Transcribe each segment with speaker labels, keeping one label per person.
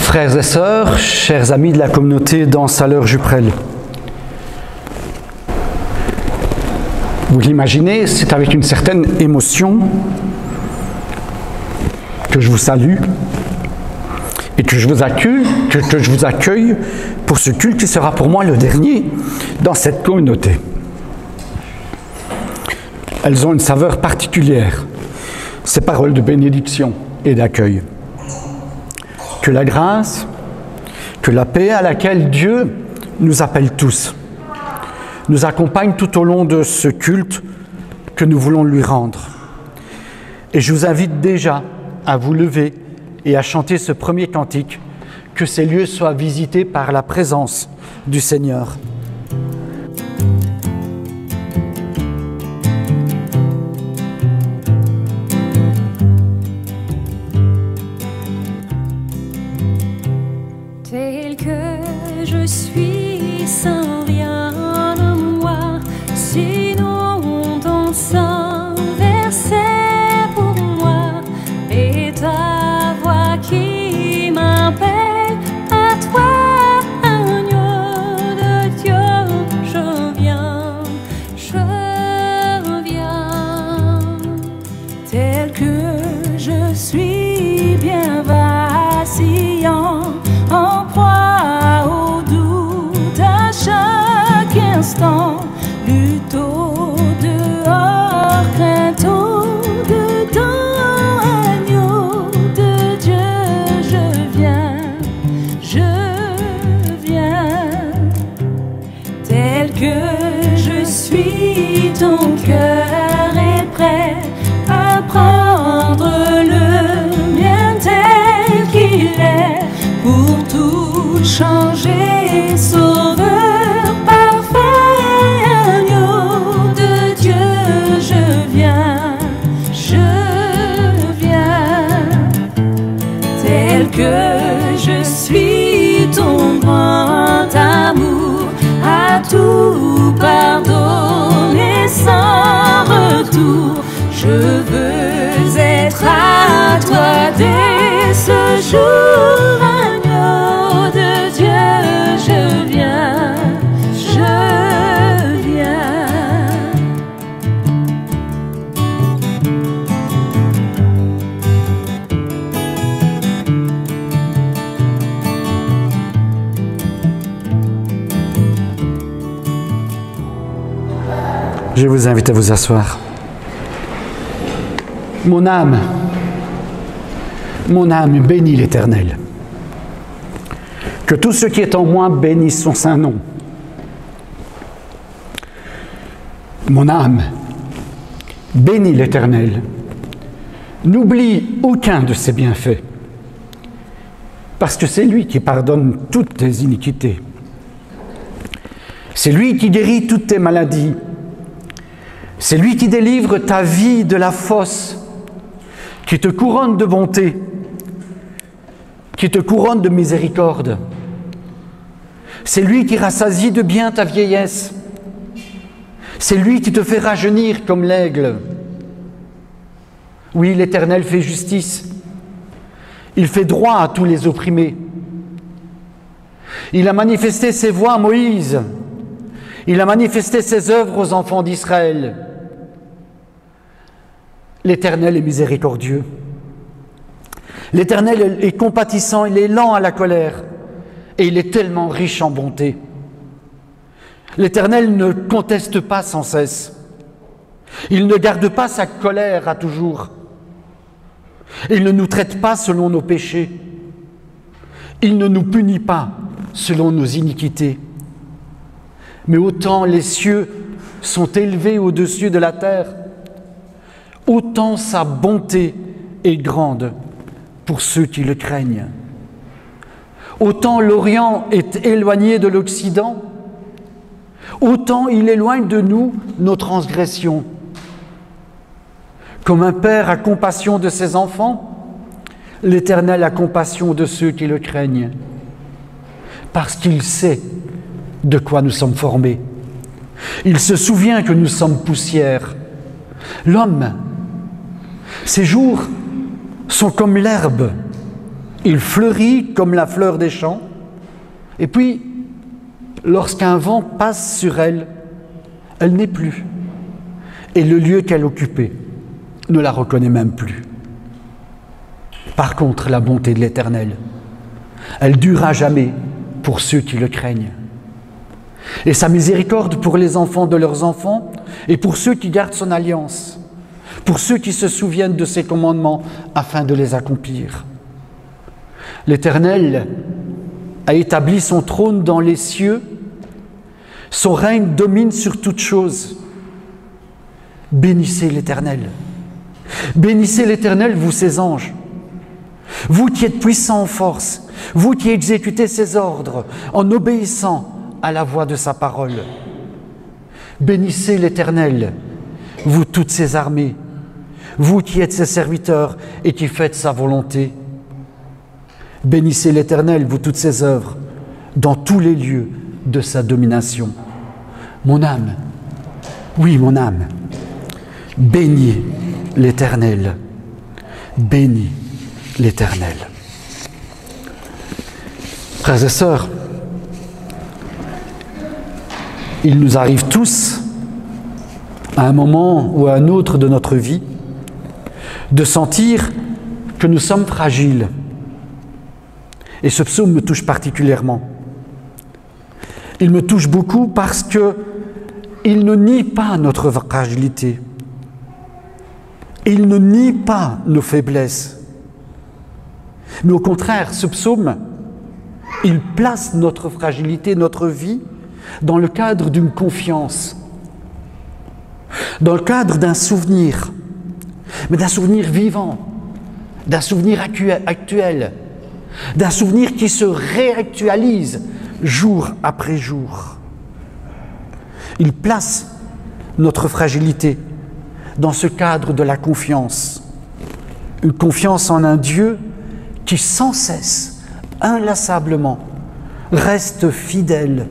Speaker 1: Frères et sœurs, chers amis de la communauté Danse à l'heure Juprel, vous l'imaginez, c'est avec une certaine émotion que je vous salue et que je vous accueille pour ce culte qui sera pour moi le dernier dans cette communauté. Elles ont une saveur particulière, ces paroles de bénédiction et d'accueil. Que la grâce, que la paix à laquelle Dieu nous appelle tous, nous accompagne tout au long de ce culte que nous voulons lui rendre. Et je vous invite déjà à vous lever et à chanter ce premier cantique, que ces lieux soient visités par la présence du Seigneur.
Speaker 2: Tel que je suis sans rien en moi, sinon ton sang versé pour moi, et ta voix qui m'appelle à toi, agneau de Dieu, je viens, tel que je suis bien vacillant, en proie au doute à chaque instant, lutte au dehors, crainte au dedans, agneau de Dieu, je viens, tel que je suis, ton cœur est prêt à prendre le mien tel qu'il est, pour tout changer, sauveur parfait, agneau de Dieu, je viens, tel que je suis, ton grand amour a tout pardonné sans retour, je veux être à toi dès ce jour, agneau de Dieu, je viens.
Speaker 1: Je vous invite à vous asseoir. Mon âme bénit l'Éternel. Que tout ce qui est en moi bénisse son saint nom. Mon âme bénit l'Éternel. N'oublie aucun de ses bienfaits, parce que c'est lui qui pardonne toutes tes iniquités. C'est lui qui guérit toutes tes maladies. C'est lui qui délivre ta vie de la fosse, qui te couronne de bonté, qui te couronne de miséricorde. C'est lui qui rassasie de bien ta vieillesse. C'est lui qui te fait rajeunir comme l'aigle. Oui, l'Éternel fait justice. Il fait droit à tous les opprimés. Il a manifesté ses voies à Moïse. Il a manifesté ses œuvres aux enfants d'Israël. L'Éternel est miséricordieux. L'Éternel est compatissant, il est lent à la colère et il est tellement riche en bonté. L'Éternel ne conteste pas sans cesse. Il ne garde pas sa colère à toujours. Il ne nous traite pas selon nos péchés. Il ne nous punit pas selon nos iniquités. Mais autant les cieux sont élevés au-dessus de la terre, autant sa bonté est grande pour ceux qui le craignent. Autant l'Orient est éloigné de l'Occident, autant il éloigne de nous nos transgressions. Comme un père a compassion de ses enfants, l'Éternel a compassion de ceux qui le craignent, parce qu'il sait de quoi nous sommes formés. Il se souvient que nous sommes poussière. L'homme, ses jours sont comme l'herbe. Il fleurit comme la fleur des champs. Et puis, lorsqu'un vent passe sur elle, elle n'est plus. Et le lieu qu'elle occupait ne la reconnaît même plus. Par contre, la bonté de l'Éternel, elle dure à jamais pour ceux qui le craignent. Et sa miséricorde pour les enfants de leurs enfants et pour ceux qui gardent son alliance, pour ceux qui se souviennent de ses commandements afin de les accomplir. L'Éternel a établi son trône dans les cieux, son règne domine sur toutes choses. Bénissez l'Éternel. Bénissez l'Éternel, vous ses anges. Vous qui êtes puissants en force, vous qui exécutez ses ordres en obéissant à la voix de sa parole. Bénissez l'Éternel, vous toutes ses armées, vous qui êtes ses serviteurs et qui faites sa volonté. Bénissez l'Éternel, vous toutes ses œuvres, dans tous les lieux de sa domination. Mon âme, oui mon âme, bénis l'Éternel, bénis l'Éternel. Frères et sœurs, il nous arrive tous, à un moment ou à un autre de notre vie, de sentir que nous sommes fragiles. Et ce psaume me touche particulièrement. Il me touche beaucoup parce qu'il ne nie pas notre fragilité. Il ne nie pas nos faiblesses. Mais au contraire, ce psaume, il place notre fragilité, notre vie, dans le cadre d'une confiance, dans le cadre d'un souvenir, mais d'un souvenir vivant, d'un souvenir actuel, d'un souvenir qui se réactualise jour après jour. Il place notre fragilité dans ce cadre de la confiance, une confiance en un Dieu qui sans cesse, inlassablement, reste fidèle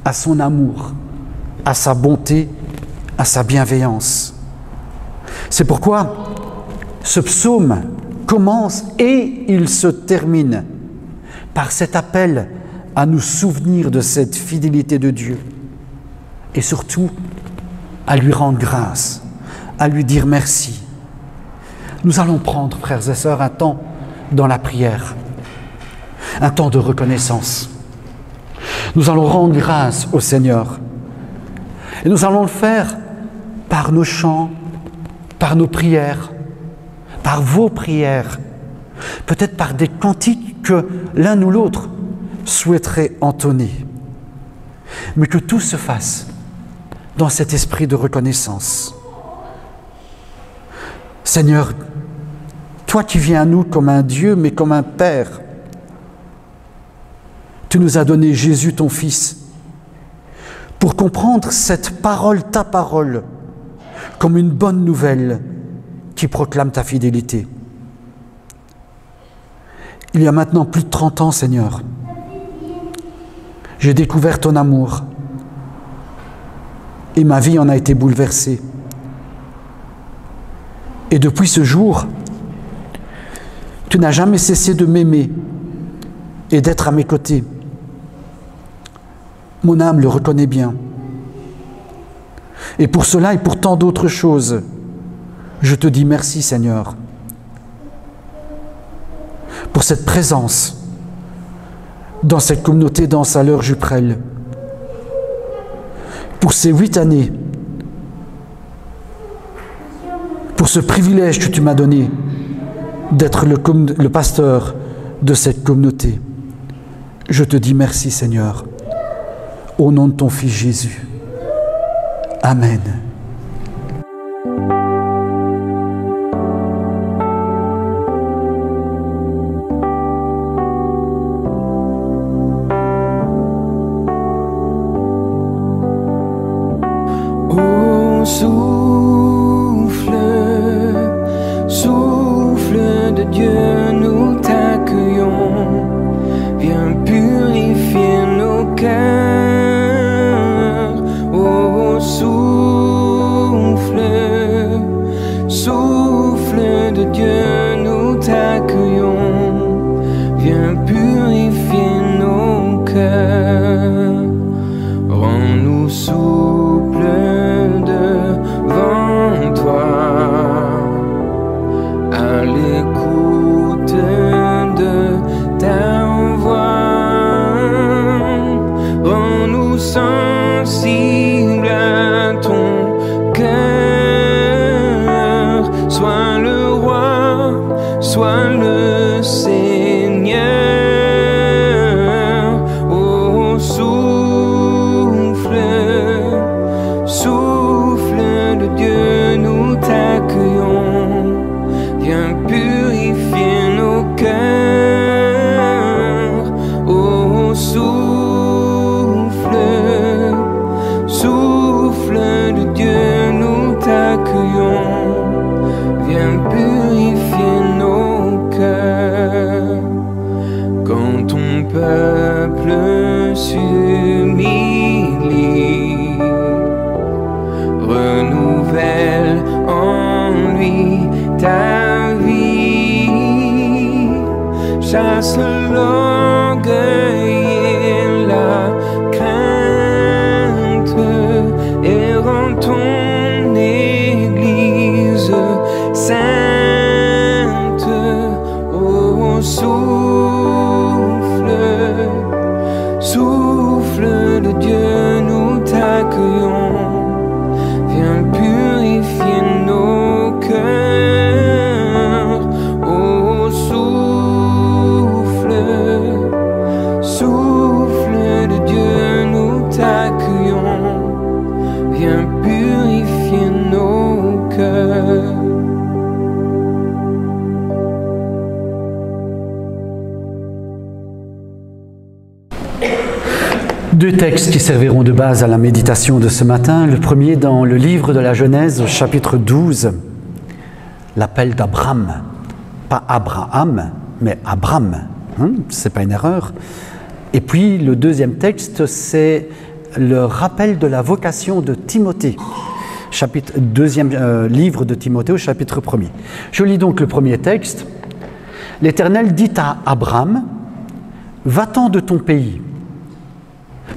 Speaker 1: à son amour, à sa bonté, à sa bienveillance. C'est pourquoi ce psaume commence et il se termine par cet appel à nous souvenir de cette fidélité de Dieu et surtout à lui rendre grâce, à lui dire merci. Nous allons prendre, frères et sœurs, un temps dans la prière, un temps de reconnaissance. Nous allons rendre grâce au Seigneur et nous allons le faire par nos chants, par nos prières, par vos prières, peut-être par des cantiques que l'un ou l'autre souhaiterait entonner. Mais que tout se fasse dans cet esprit de reconnaissance. Seigneur, toi qui viens à nous comme un Dieu, mais comme un Père, tu nous as donné Jésus, ton Fils, pour comprendre cette parole, ta parole, comme une bonne nouvelle qui proclame ta fidélité. Il y a maintenant plus de 30 ans, Seigneur, j'ai découvert ton amour et ma vie en a été bouleversée. Et depuis ce jour, tu n'as jamais cessé de m'aimer et d'être à mes côtés. Mon âme le reconnaît bien. Et pour cela et pour tant d'autres choses, je te dis merci, Seigneur, pour cette présence dans cette communauté d'Anse-à-l'Heure-Juprel, pour ces 8 années, pour ce privilège que tu m'as donné d'être le pasteur de cette communauté. Je te dis merci, Seigneur, au nom de ton Fils Jésus. Amen.
Speaker 3: Oh, souffle, souffle de Dieu, nous t'accueillons. Viens purifier nos cœurs. Oh, souffle, souffle de Dieu, nous t'accueillons. viens purifier nos cœurs. Rends-nous souples devant toi, à l'écoute de ta voix. Rends-nous sensibles à ton cœur. Sois le roi, sois le Seigneur. Oh, souffle, souffle de Dieu, nous t'accueillons. Viens purifier nos cœurs. Oh, souffle, souffle de Dieu, nous t'accueillons. Viens purifier nos cœurs. Quand ton peuple s'humilie, renouvelle en lui ta vie. Chasse l'orgueil et la crainte et rends ton Église sainte. Oh, souffle, souffle de Dieu, nous t'accueillons. Viens purifier nos cœurs. Oh, souffle, souffle de Dieu, nous t'accueillons. Viens purifier nos cœurs.
Speaker 1: Deux textes qui serviront de base à la méditation de ce matin. Le premier dans le livre de la Genèse, au chapitre 12, l'appel d'Abraham. Pas Abraham, mais Abram. C'est pas une erreur. Et puis le deuxième texte, c'est le rappel de la vocation de Timothée. Deuxième livre de Timothée au chapitre 1er. Je lis donc le premier texte. L'Éternel dit à Abraham, « Va-t'en de ton pays,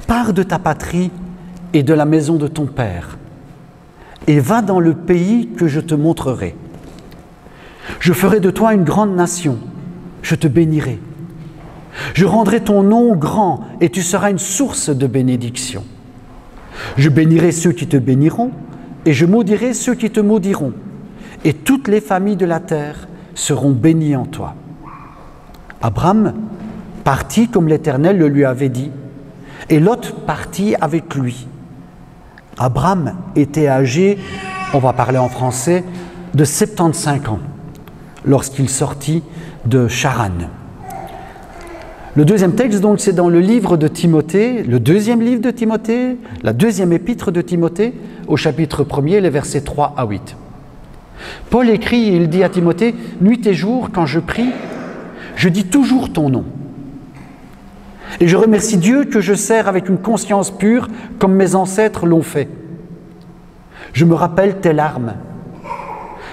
Speaker 1: pars de ta patrie et de la maison de ton père, et va dans le pays que je te montrerai. Je ferai de toi une grande nation, je te bénirai. Je rendrai ton nom grand et tu seras une source de bénédiction. Je bénirai ceux qui te béniront et je maudirai ceux qui te maudiront. Et toutes les familles de la terre seront bénies en toi. » Abraham partit comme l'Éternel le lui avait dit, et Lot partit avec lui. Abraham était âgé, on va parler en français, de 75 ans, lorsqu'il sortit de Charan. Le deuxième texte, donc, c'est dans le livre de Timothée, le deuxième livre de Timothée, la deuxième épître de Timothée, au chapitre 1er, les versets 3 à 8. Paul écrit et il dit à Timothée, « Nuit et jour, quand je prie, je dis toujours ton nom. Et je remercie Dieu que je sers avec une conscience pure, comme mes ancêtres l'ont fait. Je me rappelle tes larmes.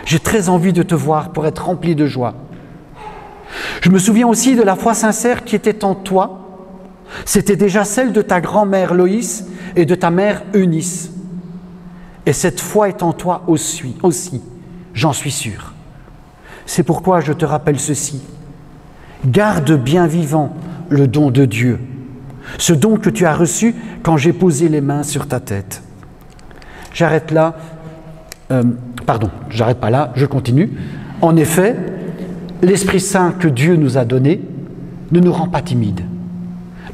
Speaker 1: J'ai très envie de te voir pour être rempli de joie. Je me souviens aussi de la foi sincère qui était en toi. C'était déjà celle de ta grand-mère Loïs et de ta mère Eunice. Et cette foi est en toi aussi, j'en suis sûr. C'est pourquoi je te rappelle ceci. Garde bien vivant le don de Dieu, ce don que tu as reçu quand j'ai posé les mains sur ta tête. » J'arrête là. J'arrête pas là, je continue. En effet, l'Esprit Saint que Dieu nous a donné ne nous rend pas timides.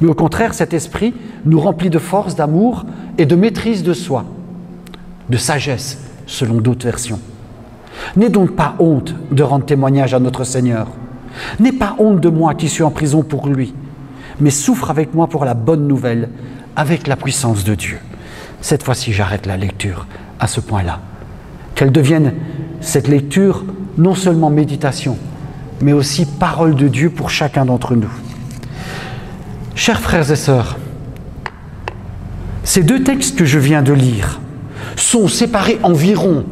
Speaker 1: Mais au contraire, cet Esprit nous remplit de force, d'amour et de maîtrise de soi, de sagesse, selon d'autres versions. N'aie donc pas honte de rendre témoignage à notre Seigneur. N'aie pas honte de moi qui suis en prison pour lui, mais souffre avec moi pour la bonne nouvelle, avec la puissance de Dieu. Cette fois-ci, j'arrête la lecture à ce point-là. Qu'elle devienne, cette lecture, non seulement méditation, mais aussi parole de Dieu pour chacun d'entre nous. Chers frères et sœurs, ces deux textes que je viens de lire sont séparés environ,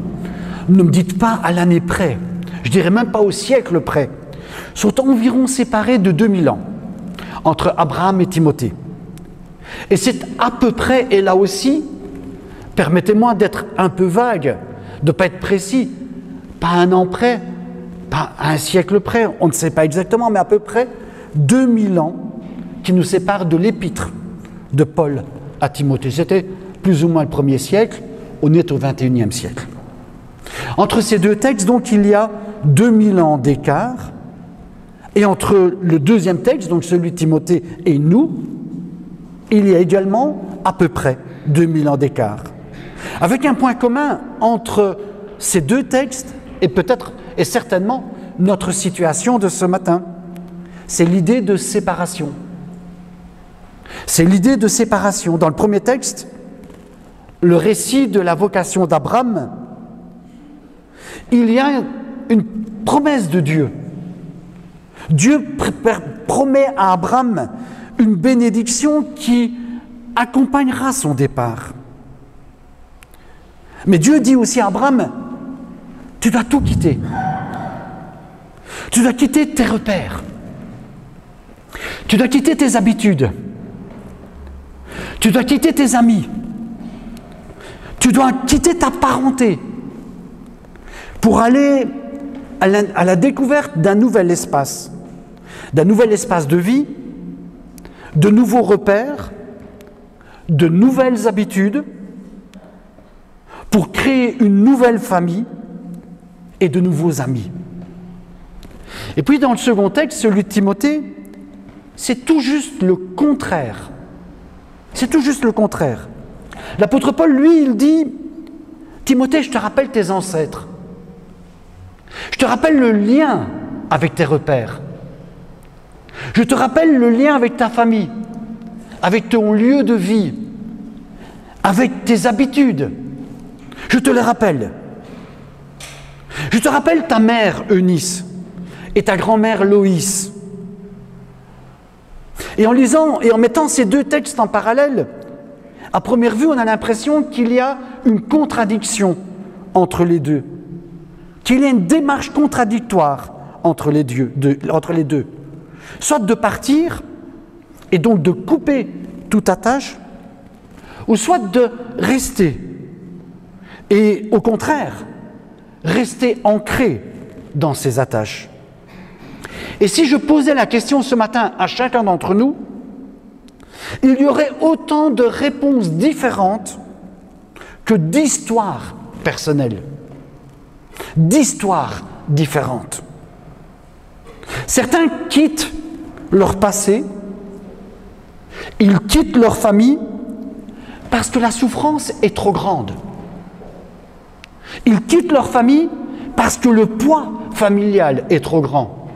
Speaker 1: ne me dites pas à l'année près, je dirais même pas au siècle près, sont environ séparés de 2000 ans entre Abraham et Timothée. Et c'est à peu près, et là aussi, permettez-moi d'être un peu vague, de ne pas être précis, pas un an près, pas un siècle près, on ne sait pas exactement, mais à peu près 2000 ans qui nous séparent de l'épître de Paul à Timothée. C'était plus ou moins le 1er siècle, on est au 21e siècle. Entre ces deux textes, donc, il y a 2000 ans d'écart, et entre le deuxième texte, donc celui de Timothée, et nous, il y a également à peu près 2000 ans d'écart. Avec un point commun entre ces deux textes, et peut-être, et certainement, notre situation de ce matin, c'est l'idée de séparation. C'est l'idée de séparation. Dans le premier texte, le récit de la vocation d'Abraham, il y a une promesse de Dieu. Dieu promet à Abraham une bénédiction qui accompagnera son départ. Mais Dieu dit aussi à Abraham, tu dois tout quitter. Tu dois quitter tes repères. Tu dois quitter tes habitudes. Tu dois quitter tes amis. Tu dois quitter ta parenté pour aller à la découverte d'un nouvel espace de vie, de nouveaux repères, de nouvelles habitudes, pour créer une nouvelle famille et de nouveaux amis. Et puis dans le second texte, celui de Timothée, c'est tout juste le contraire. C'est tout juste le contraire. L'apôtre Paul, lui, il dit, Timothée, je te rappelle tes ancêtres. Je te rappelle le lien avec tes repères. Je te rappelle le lien avec ta famille, avec ton lieu de vie, avec tes habitudes. Je te les rappelle. Je te rappelle ta mère Eunice et ta grand-mère Loïs. Et en lisant et en mettant ces deux textes en parallèle, à première vue, on a l'impression qu'il y a une contradiction entre les deux, qu'il y a une démarche contradictoire entre les deux. Soit de partir, et donc de couper toute attache, ou soit de rester, et au contraire, rester ancré dans ces attaches. Et si je posais la question ce matin à chacun d'entre nous, il y aurait autant de réponses différentes que d'histoires personnelles, d'histoires différentes. Certains quittent leur passé, ils quittent leur famille parce que la souffrance est trop grande. Ils quittent leur famille parce que le poids familial est trop grand.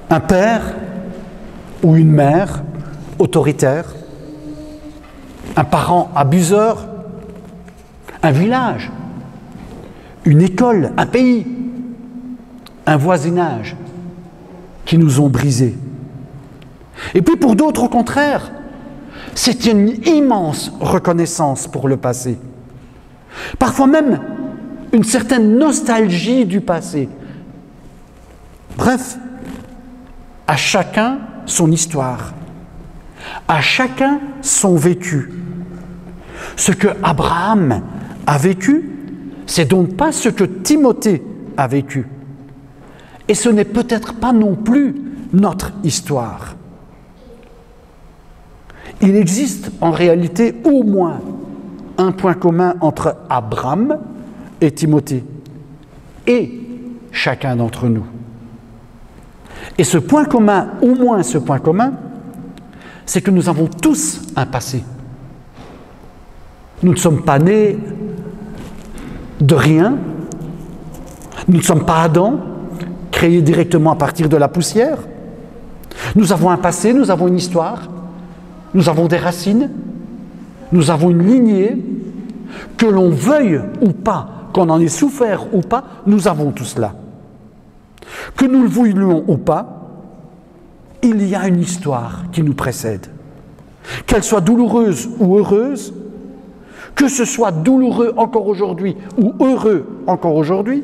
Speaker 1: Un père ou une mère autoritaire, un parent abuseur, un village, une école, un pays, un voisinage qui nous ont brisés. Et puis pour d'autres, au contraire, c'est une immense reconnaissance pour le passé. Parfois même une certaine nostalgie du passé. Bref, à chacun son histoire, à chacun son vécu. Ce que Abraham a vécu, c'est donc pas ce que Timothée a vécu. Et ce n'est peut-être pas non plus notre histoire. Il existe en réalité au moins un point commun entre Abraham et Timothée, et chacun d'entre nous. Et ce point commun, au moins ce point commun, c'est que nous avons tous un passé. Nous ne sommes pas nés de rien, nous ne sommes pas Adam, créé directement à partir de la poussière. Nous avons un passé, nous avons une histoire, nous avons des racines, nous avons une lignée, que l'on veuille ou pas, qu'on en ait souffert ou pas, nous avons tout cela. Que nous le voulions ou pas, il y a une histoire qui nous précède. Qu'elle soit douloureuse ou heureuse, que ce soit douloureux encore aujourd'hui ou heureux encore aujourd'hui,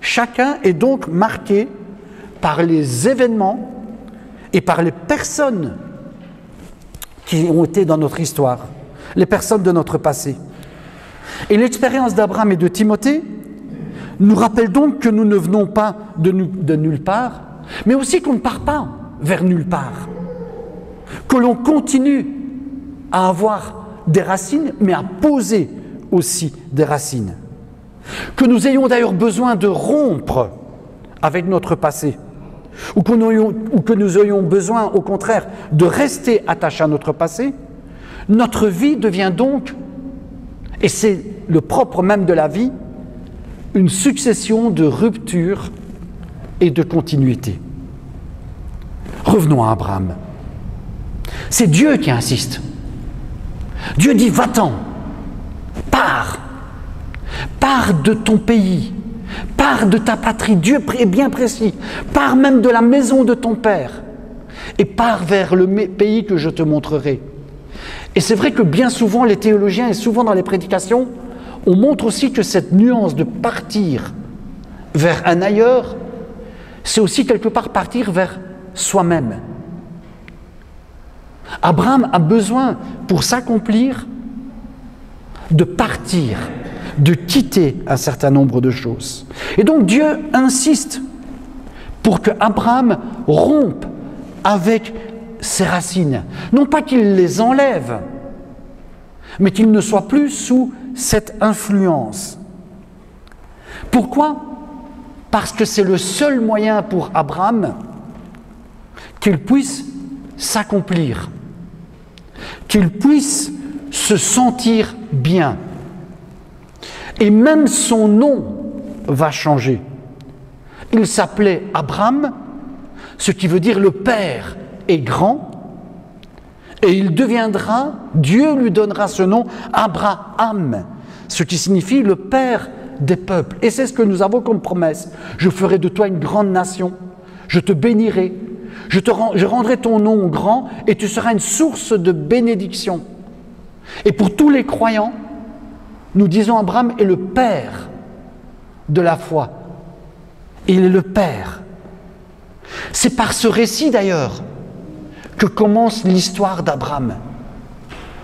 Speaker 1: Chacun est donc marqué par les événements et par les personnes qui ont été dans notre histoire, les personnes de notre passé. Et l'expérience d'Abraham et de Timothée nous rappelle donc que nous ne venons pas de nulle part, mais aussi qu'on ne part pas vers nulle part, que l'on continue à avoir des racines, mais à poser aussi des racines. Que nous ayons d'ailleurs besoin de rompre avec notre passé, ou que nous ayons besoin, au contraire, de rester attachés à notre passé, notre vie devient donc, et c'est le propre même de la vie, une succession de ruptures et de continuité. Revenons à Abraham. C'est Dieu qui insiste. Dieu dit, va-t'en, pars de ton pays, pars de ta patrie, Dieu est bien précis, pars même de la maison de ton père, et pars vers le pays que je te montrerai. Et c'est vrai que bien souvent, les théologiens, et souvent dans les prédications, on montre aussi que cette nuance de partir vers un ailleurs, c'est aussi quelque part partir vers soi-même. Abraham a besoin, pour s'accomplir, de partir, de quitter un certain nombre de choses. Et donc Dieu insiste pour que Abraham rompe avec ses racines. Non pas qu'il les enlève, mais qu'il ne soit plus sous cette influence. Pourquoi ? Parce que c'est le seul moyen pour Abraham qu'il puisse s'accomplir, qu'il puisse se sentir bien. Et même son nom va changer. Il s'appelait Abraham, ce qui veut dire le Père est grand, et il deviendra, Dieu lui donnera ce nom, Abraham, ce qui signifie le Père des peuples. Et c'est ce que nous avons comme promesse. Je ferai de toi une grande nation, je te bénirai, je rendrai ton nom grand, et tu seras une source de bénédiction. Et pour tous les croyants, nous disons Abraham est le père de la foi. Il est le père. C'est par ce récit d'ailleurs que commence l'histoire d'Abraham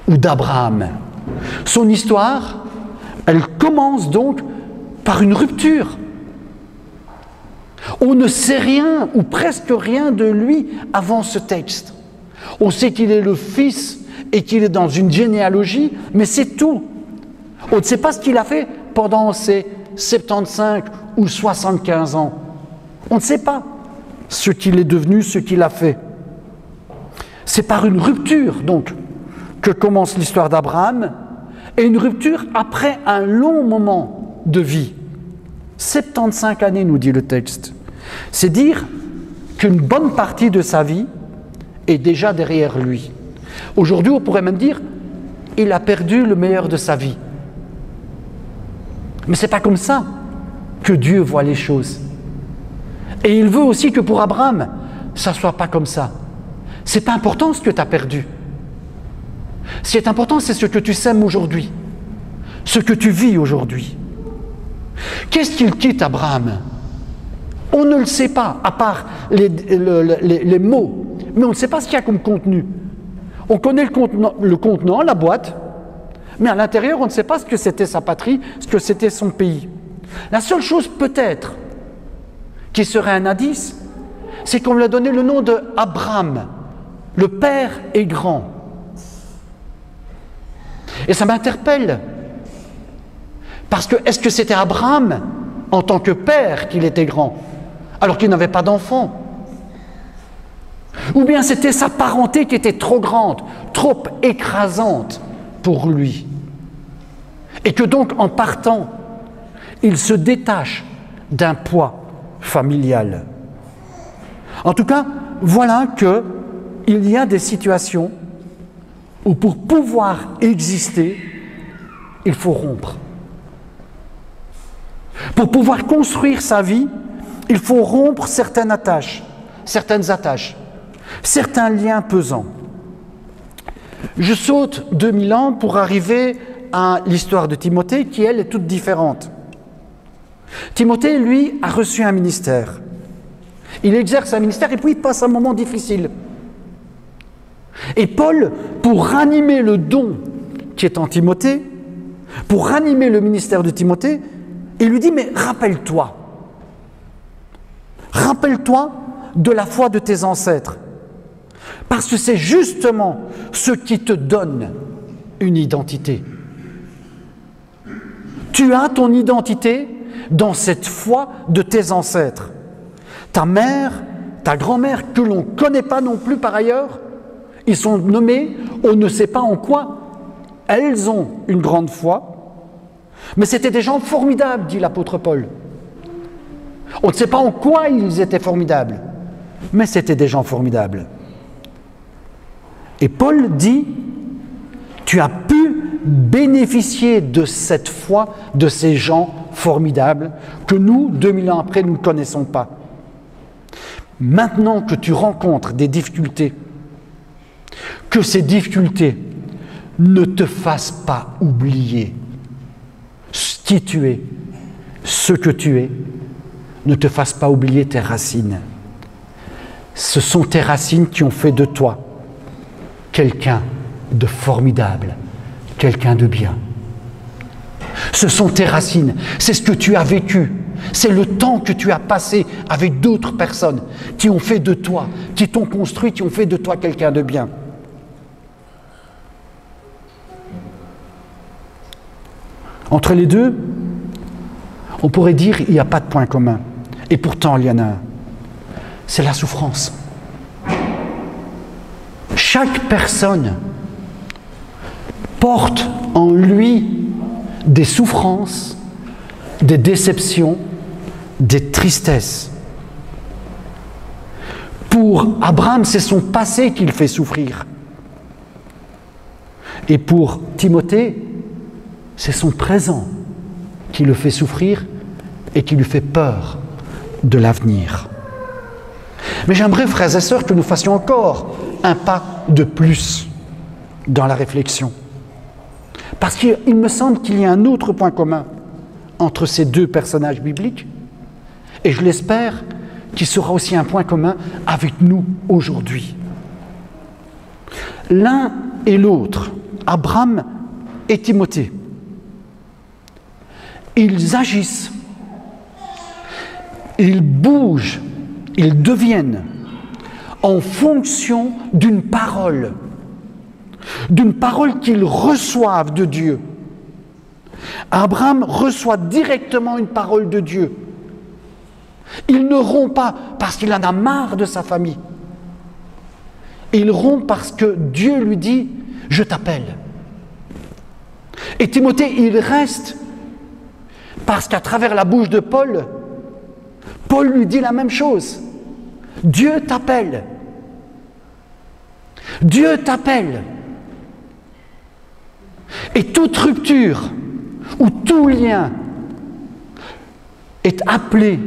Speaker 1: ou d'Abraham. Son histoire, elle commence donc par une rupture. On ne sait rien ou presque rien de lui avant ce texte. On sait qu'il est le fils et qu'il est dans une généalogie, mais c'est tout. On ne sait pas ce qu'il a fait pendant ses 75 ou 75 ans. On ne sait pas ce qu'il est devenu, ce qu'il a fait. C'est par une rupture, donc, que commence l'histoire d'Abraham, et une rupture après un long moment de vie. 75 années, nous dit le texte. C'est dire qu'une bonne partie de sa vie est déjà derrière lui. Aujourd'hui, on pourrait même dire il a perdu le meilleur de sa vie. Mais ce n'est pas comme ça que Dieu voit les choses. Et il veut aussi que pour Abraham, ça ne soit pas comme ça. Ce n'est pas important ce que tu as perdu. Ce qui est important, c'est ce que tu sèmes aujourd'hui, ce que tu vis aujourd'hui. Qu'est-ce qu'il quitte, Abraham ? On ne le sait pas, à part les mots, mais on ne sait pas ce qu'il y a comme contenu. On connaît le contenant, la boîte, mais à l'intérieur, on ne sait pas ce que c'était sa patrie, ce que c'était son pays. La seule chose peut-être qui serait un indice, c'est qu'on lui a donné le nom de Abraham. Le Père est grand. Et ça m'interpelle. Parce que, est-ce que c'était Abraham, en tant que père, qu'il était grand, alors qu'il n'avait pas d'enfant ? Ou bien c'était sa parenté qui était trop grande, trop écrasante pour lui. Et que donc, en partant, il se détache d'un poids familial. En tout cas, voilà qu'il y a des situations où pour pouvoir exister, il faut rompre. Pour pouvoir construire sa vie, il faut rompre certaines attaches, certains liens pesants. Je saute 2000 ans pour arriver à l'histoire de Timothée qui, elle, est toute différente. Timothée, lui, a reçu un ministère. Il exerce un ministère et puis il passe un moment difficile. Et Paul, pour ranimer le don qui est en Timothée, pour ranimer le ministère de Timothée, il lui dit, mais rappelle-toi de la foi de tes ancêtres, parce que c'est justement ce qui te donne une identité. Tu as ton identité dans cette foi de tes ancêtres. Ta mère, ta grand-mère, que l'on ne connaît pas non plus par ailleurs, ils sont nommés, on ne sait pas en quoi, elles ont une grande foi, mais c'était des gens formidables, dit l'apôtre Paul. On ne sait pas en quoi ils étaient formidables, mais c'était des gens formidables. Et Paul dit, tu as pu bénéficier de cette foi de ces gens formidables que nous, 2000 ans après, nous ne connaissons pas. Maintenant que tu rencontres des difficultés, que ces difficultés ne te fassent pas oublier qui tu es, ce que tu es, ne te fassent pas oublier tes racines. Ce sont tes racines qui ont fait de toi quelqu'un de formidable, quelqu'un de bien. Ce sont tes racines, c'est ce que tu as vécu, c'est le temps que tu as passé avec d'autres personnes qui ont fait de toi, qui t'ont construit, qui ont fait de toi quelqu'un de bien. Entre les deux, on pourrait dire qu'il n'y a pas de point commun. Et pourtant, il y en a un. C'est la souffrance. Chaque personne porte en lui des souffrances, des déceptions, des tristesses. Pour Abraham, c'est son passé qui le fait souffrir. Et pour Timothée, c'est son présent qui le fait souffrir et qui lui fait peur de l'avenir. Mais j'aimerais, frères et sœurs, que nous fassions encore un pas de plus dans la réflexion. Parce qu'il me semble qu'il y a un autre point commun entre ces deux personnages bibliques, et je l'espère qu'il sera aussi un point commun avec nous aujourd'hui. L'un et l'autre, Abraham et Timothée, ils agissent, ils bougent, ils deviennent en fonction d'une parole qu'ils reçoivent de Dieu. Abraham reçoit directement une parole de Dieu. Il ne rompt pas parce qu'il en a marre de sa famille. Il rompt parce que Dieu lui dit « Je t'appelle ». Et Timothée, il reste parce qu'à travers la bouche de Paul, Paul lui dit la même chose. Dieu t'appelle. Dieu t'appelle. Et toute rupture ou tout lien est appelé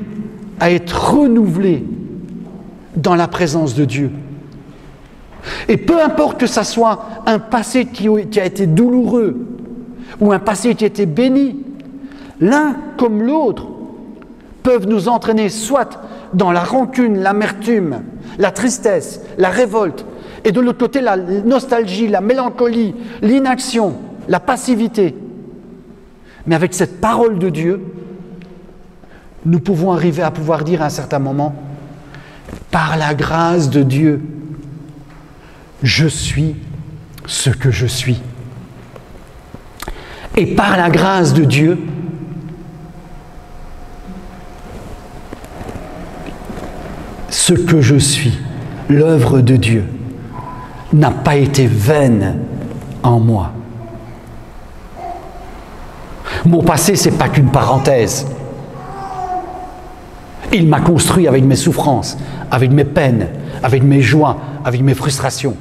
Speaker 1: à être renouvelé dans la présence de Dieu. Et peu importe que ça soit un passé qui a été douloureux ou un passé qui a été béni, l'un comme l'autre peuvent nous entraîner soit dans la rancune, l'amertume, la tristesse, la révolte, et de l'autre côté la nostalgie, la mélancolie, l'inaction, la passivité. Mais avec cette parole de Dieu, nous pouvons arriver à pouvoir dire à un certain moment, par la grâce de Dieu, je suis ce que je suis. Et par la grâce de Dieu, ce que je suis, l'œuvre de Dieu, n'a pas été vaine en moi. Mon passé, ce n'est pas qu'une parenthèse. Il m'a construit avec mes souffrances, avec mes peines, avec mes joies, avec mes frustrations.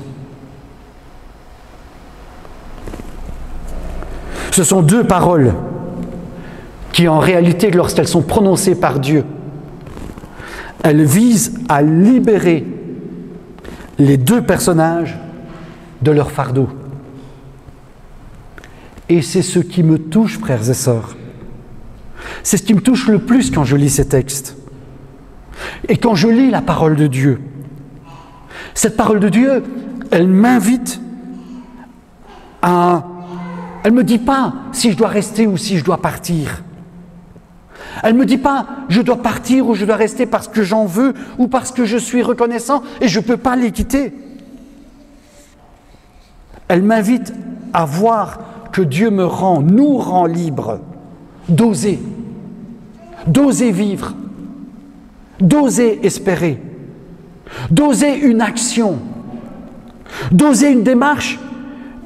Speaker 1: Ce sont deux paroles qui, en réalité, lorsqu'elles sont prononcées par Dieu, elles visent à libérer les deux personnages de leur fardeau. Et c'est ce qui me touche, frères et sœurs. C'est ce qui me touche le plus quand je lis ces textes. Et quand je lis la parole de Dieu. Cette parole de Dieu, elle m'invite à... Elle ne me dit pas si je dois rester ou si je dois partir. Elle ne me dit pas je dois partir ou je dois rester parce que j'en veux ou parce que je suis reconnaissant et je ne peux pas les quitter. Elle m'invite à voir que Dieu nous rend libres d'oser vivre, d'oser espérer, d'oser une action, d'oser une démarche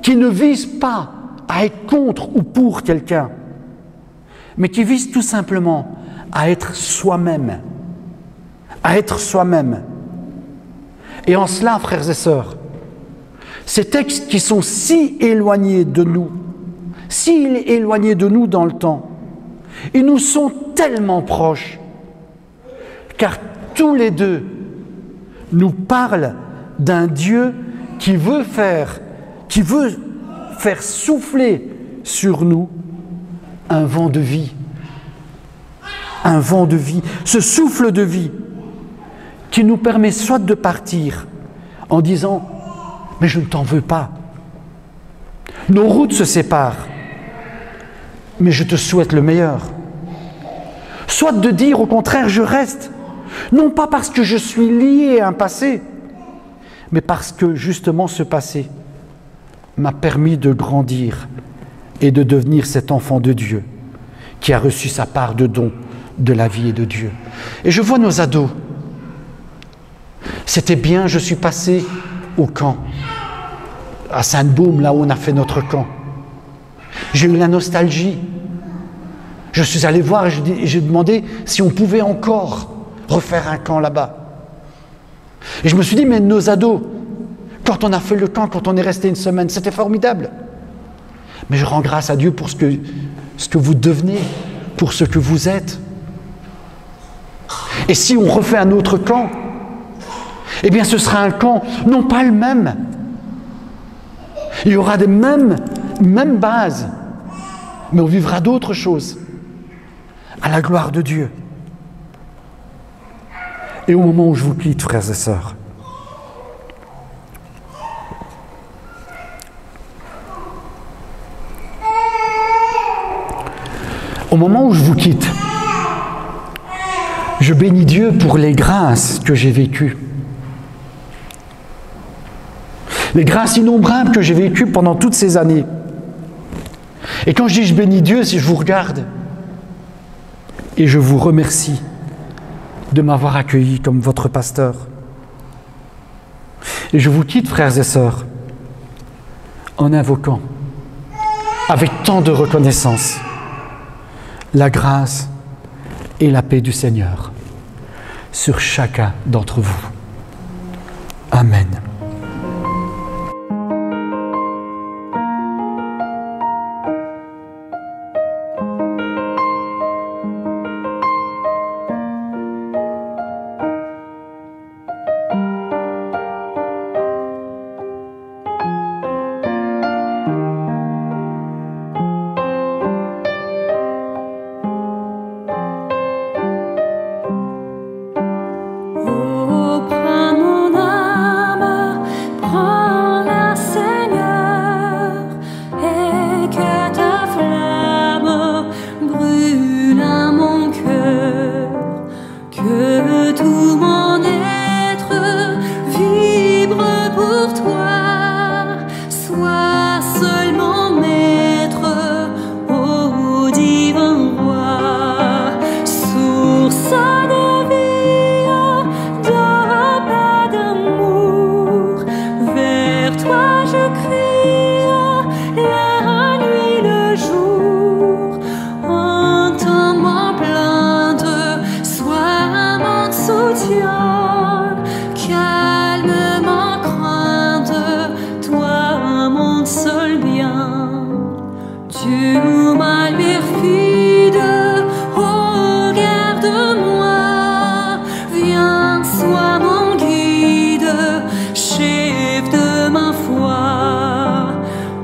Speaker 1: qui ne vise pas à être contre ou pour quelqu'un, mais qui vise tout simplement à être soi-même. À être soi-même. Et en cela, frères et sœurs, ces textes qui sont si éloignés de nous dans le temps, ils nous sont tellement proches, car tous les deux nous parlent d'un Dieu qui veut faire souffler sur nous un vent de vie. Un vent de vie, ce souffle de vie qui nous permet soit de partir en disant « mais je ne t'en veux pas ». Nos routes se séparent, mais je te souhaite le meilleur. Soit de dire au contraire « je reste », non pas parce que je suis lié à un passé, mais parce que justement ce passé m'a permis de grandir et de devenir cet enfant de Dieu qui a reçu sa part de don de la vie et de Dieu. Et je vois nos ados. C'était bien, je suis passé au camp, à Sainte-Baume, là où on a fait notre camp. J'ai eu la nostalgie. Je suis allé voir et j'ai demandé si on pouvait encore refaire un camp là-bas. Et je me suis dit, mais nos ados, quand on a fait le camp, quand on est resté une semaine, c'était formidable. Mais je rends grâce à Dieu pour ce que vous devenez, pour ce que vous êtes. Et si on refait un autre camp, eh bien ce sera un camp, non pas le même. Il y aura des mêmes bases, mais on vivra d'autres choses, à la gloire de Dieu. Et au moment où je vous quitte, frères et sœurs, au moment où je vous quitte, je bénis Dieu pour les grâces que j'ai vécues. Les grâces innombrables que j'ai vécues pendant toutes ces années. Et quand je dis je bénis Dieu, c'est je vous regarde et je vous remercie de m'avoir accueilli comme votre pasteur. Et je vous quitte, frères et sœurs, en invoquant, avec tant de reconnaissance, la grâce et la paix du Seigneur sur chacun d'entre vous. Amen.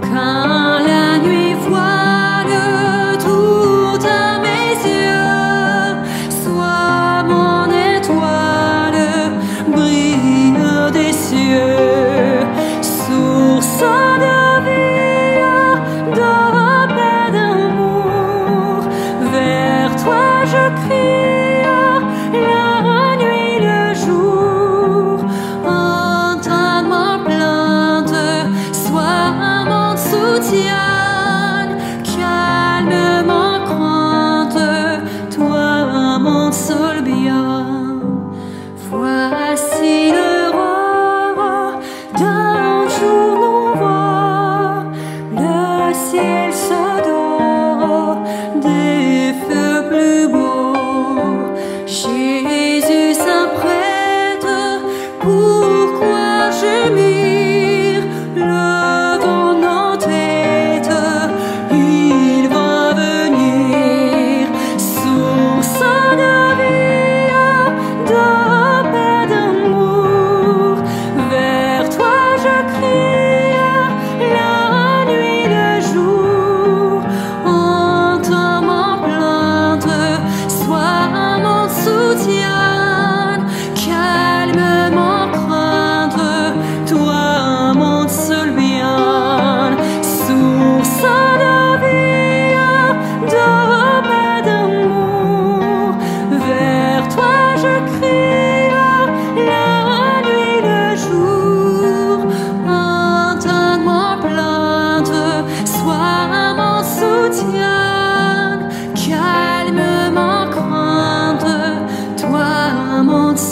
Speaker 2: Quand la nuit voile tout à mes yeux.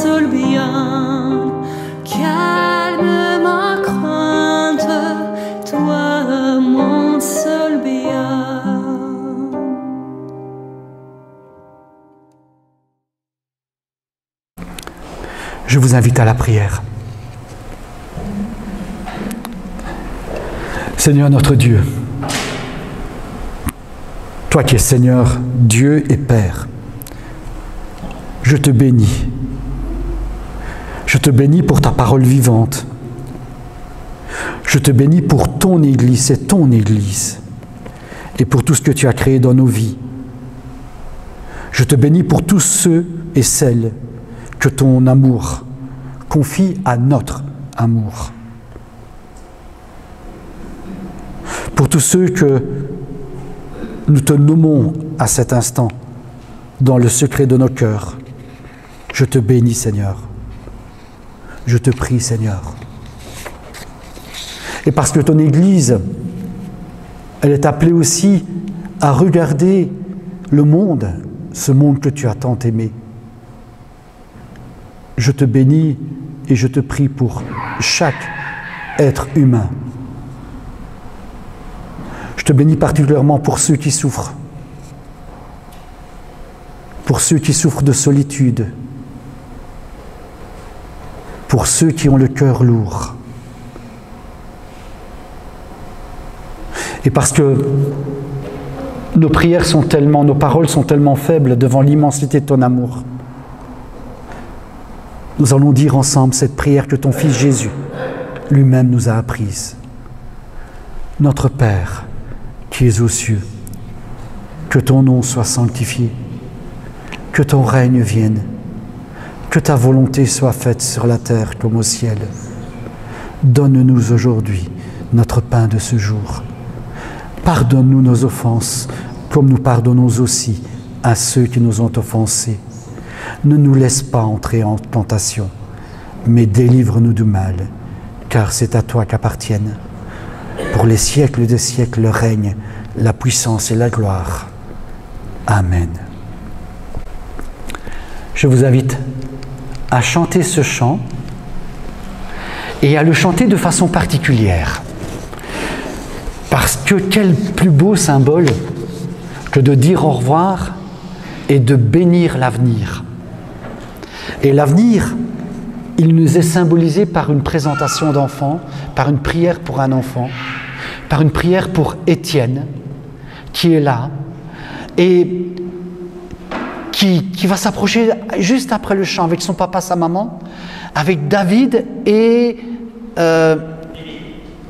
Speaker 2: seul bien. Calme ma crainte, toi mon seul bien.
Speaker 1: Je vous invite à la prière. Seigneur notre Dieu, toi qui es Seigneur, Dieu et Père, je te bénis. Je te bénis pour ta parole vivante. Je te bénis pour ton Église, c'est ton Église, et pour tout ce que tu as créé dans nos vies. Je te bénis pour tous ceux et celles que ton amour confie à notre amour. Pour tous ceux que nous te nommons à cet instant, dans le secret de nos cœurs, je te bénis, Seigneur. Je te prie, Seigneur. Et parce que ton Église, elle est appelée aussi à regarder le monde, ce monde que tu as tant aimé. Je te bénis et je te prie pour chaque être humain. Je te bénis particulièrement pour ceux qui souffrent, de solitude, pour ceux qui ont le cœur lourd. Et parce que nos prières sont tellement, nos paroles sont tellement faibles devant l'immensité de ton amour, nous allons dire ensemble cette prière que ton Fils Jésus lui-même nous a apprise. Notre Père, qui es aux cieux, que ton nom soit sanctifié, que ton règne vienne, que ta volonté soit faite sur la terre comme au ciel. Donne-nous aujourd'hui notre pain de ce jour. Pardonne-nous nos offenses, comme nous pardonnons aussi à ceux qui nous ont offensés. Ne nous laisse pas entrer en tentation, mais délivre-nous du mal, car c'est à toi qu'appartiennent, pour les siècles des siècles, le règne, la puissance et la gloire. Amen. Je vous invite à chanter ce chant et à le chanter de façon particulière. Parce que quel plus beau symbole que de dire au revoir et de bénir l'avenir. Et l'avenir, il nous est symbolisé par une présentation d'enfant, par une prière pour un enfant, par une prière pour Étienne, qui est là, et qui va s'approcher juste après le chant avec son papa, sa maman, avec David et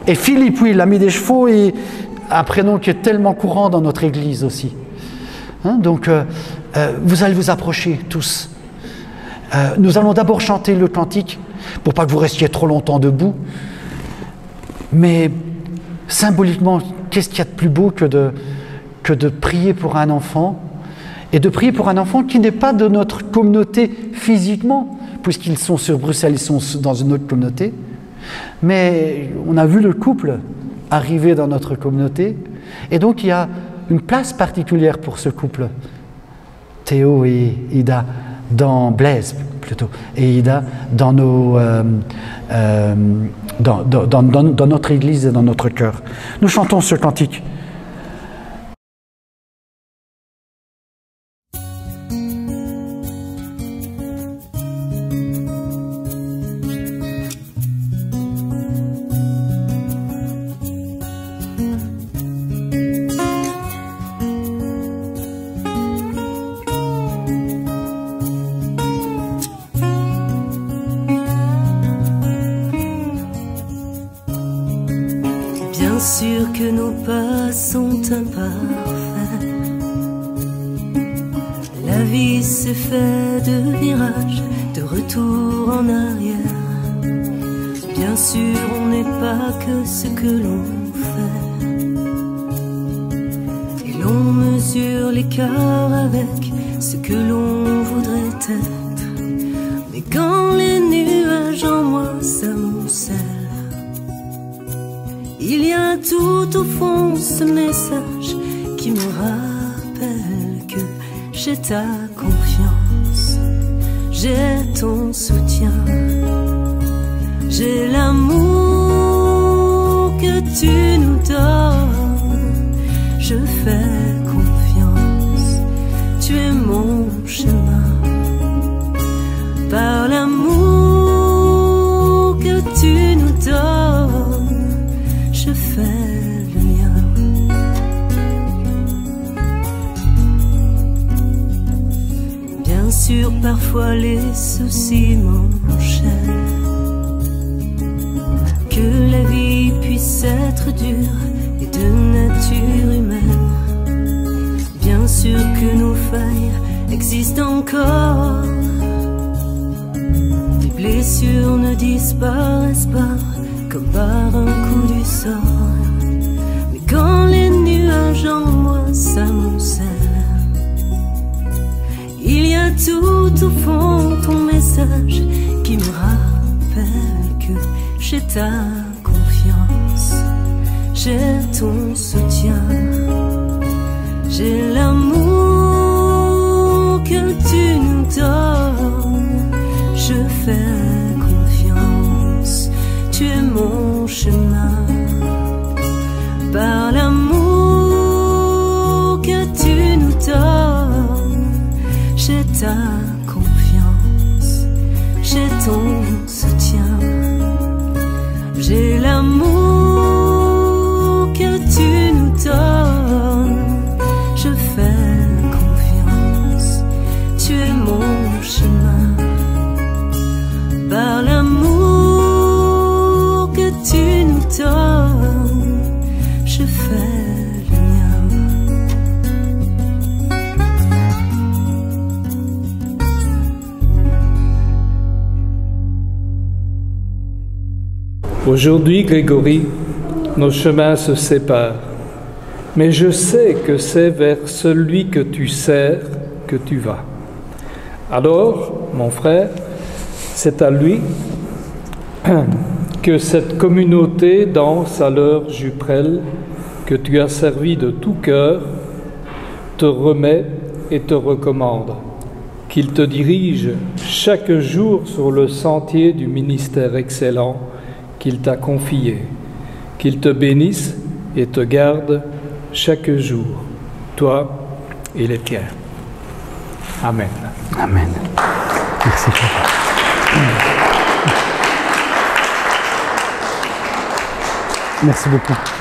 Speaker 1: Philippe, oui, l'ami des chevaux, et un prénom qui est tellement courant dans notre église aussi. Hein, donc, vous allez vous approcher tous. Nous allons d'abord chanter le cantique, pour pas que vous restiez trop longtemps debout, mais symboliquement, qu'est-ce qu'il y a de plus beau que de prier pour un enfant, et de prier pour un enfant qui n'est pas de notre communauté physiquement, puisqu'ils sont sur Bruxelles, ils sont dans une autre communauté, mais on a vu le couple arriver dans notre communauté, et donc il y a une place particulière pour ce couple, Théo et Ida, dans Blaise plutôt, et Ida dans dans notre église et dans notre cœur. Nous chantons ce cantique.
Speaker 2: Bien sûr que nos pas sont imparfaits. La vie s'est faite de virages, de retour en arrière. Bien sûr, on n'est pas que ce que l'on fait. Et l'on mesure l'écart avec ce que l'on voudrait être. Mais quand les nuages en moi s'amoncellent, il y a tout au fond ce message qui me rappelle que j'ai ta confiance. j'ai ton soutien, j'ai l'amour que tu nous donnes, je fais confiance, tu es mon chemin, par l'amour que tu nous donnes, je fais le mien. Bien sûr, parfois les soucis m'enchaînent, que la vie puisse être dure et de nature humaine. Bien sûr que nos failles existent encore, les blessures ne disparaissent pas comme par un coup du sort. Mais quand les nuages en moi s'amoncellent, il y a tout au fond ton message qui me rappelle que j'ai ta confiance, j'ai ton soutien, j'ai l'amour que tu nous donnes, je fais confiance, tu es mon chemin, par l'amour que tu nous donnes, j'ai ta confiance, j'ai ton soutien, j'ai l'amour que tu nous donnes, je fais confiance, tu es mon chemin, par l'amour que tu nous donnes, je fais le mien.
Speaker 4: Aujourd'hui, Grégory, nos chemins se séparent, mais je sais que c'est vers celui que tu sers que tu vas. Alors, mon frère, c'est à lui que cette communauté danse à l'heure juprelle que tu as servi de tout cœur, te remet et te recommande, qu'il te dirige chaque jour sur le sentier du ministère excellent qu'il t'a confié, qu'il te bénisse et te garde chaque jour, toi et les tiens. Amen.
Speaker 1: Amen. Merci, Papa. Merci beaucoup.